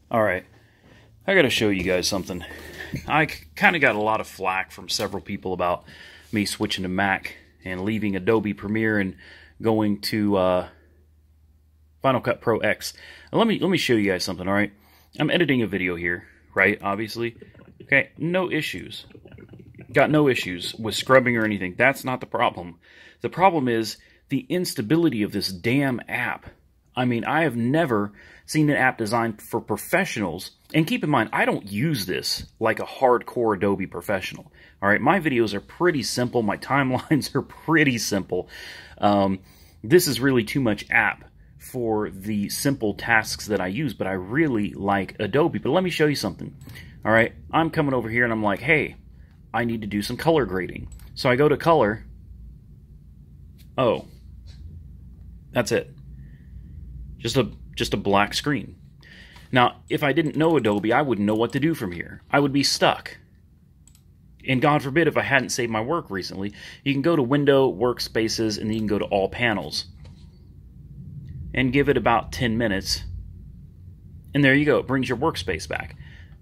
Alright, I gotta show you guys something. I kind of got a lot of flack from several people about me switching to Mac and leaving Adobe Premiere and going to Final Cut Pro X. Now, let me show you guys something, alright? I'm editing a video here, right, obviously. Okay, no issues. Got no issues with scrubbing or anything. That's not the problem. The problem is the instability of this damn app. I mean, I have never seen an app designed for professionals. And keep in mind, I don't use this like a hardcore Adobe professional. All right, my videos are pretty simple. My timelines are pretty simple. This is really too much app for the simple tasks that I use, but I really like Adobe. But let me show you something. All right, I'm coming over here and I'm like, hey, I need to do some color grading. So I go to color. Oh, that's it. Just a black screen. Now, if I didn't know Adobe, I wouldn't know what to do from here. I would be stuck. And God forbid if I hadn't saved my work recently. You can go to Window, Workspaces, and then you can go to All Panels. And give it about 10 minutes. And there you go. It brings your workspace back.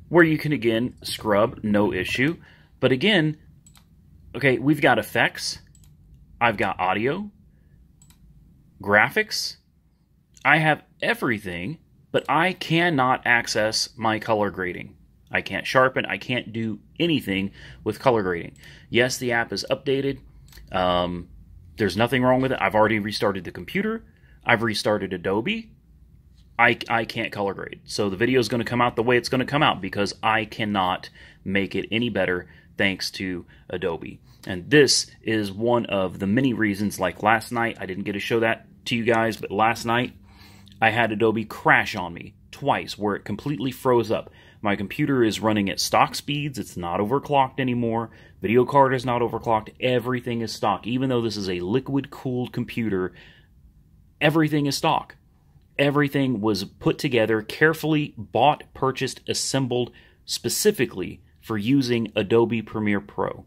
Where you can, again, scrub, no issue. But again, okay, we've got effects. I've got audio. Graphics. I have everything, but I cannot access my color grading. I can't sharpen. I can't do anything with color grading. Yes, the app is updated. There's nothing wrong with it. I've already restarted the computer. I've restarted Adobe. I can't color grade. So the video is going to come out the way it's going to come out because I cannot make it any better thanks to Adobe. And this is one of the many reasons, like last night, I didn't get to show that to you guys, but last night, I had Adobe crash on me twice where it completely froze up. My computer is running at stock speeds. It's not overclocked anymore. Video card is not overclocked. Everything is stock. Even though this is a liquid-cooled computer, everything is stock. Everything was put together, carefully bought, purchased, assembled specifically for using Adobe Premiere Pro.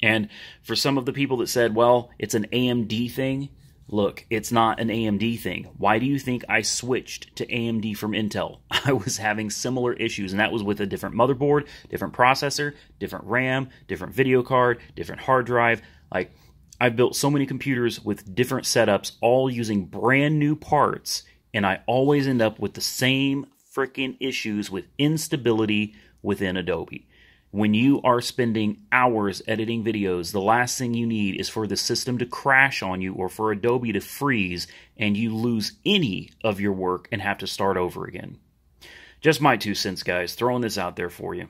And for some of the people that said, well, it's an AMD thing, look, it's not an AMD thing. Why do you think I switched to AMD from Intel? I was having similar issues, and that was with a different motherboard, different processor, different RAM, different video card, different hard drive. Like, I've built so many computers with different setups, all using brand new parts, and I always end up with the same freaking issues with instability within Adobe. When you are spending hours editing videos, the last thing you need is for the system to crash on you or for Adobe to freeze and you lose any of your work and have to start over again. Just my 2 cents, guys. Throwing this out there for you.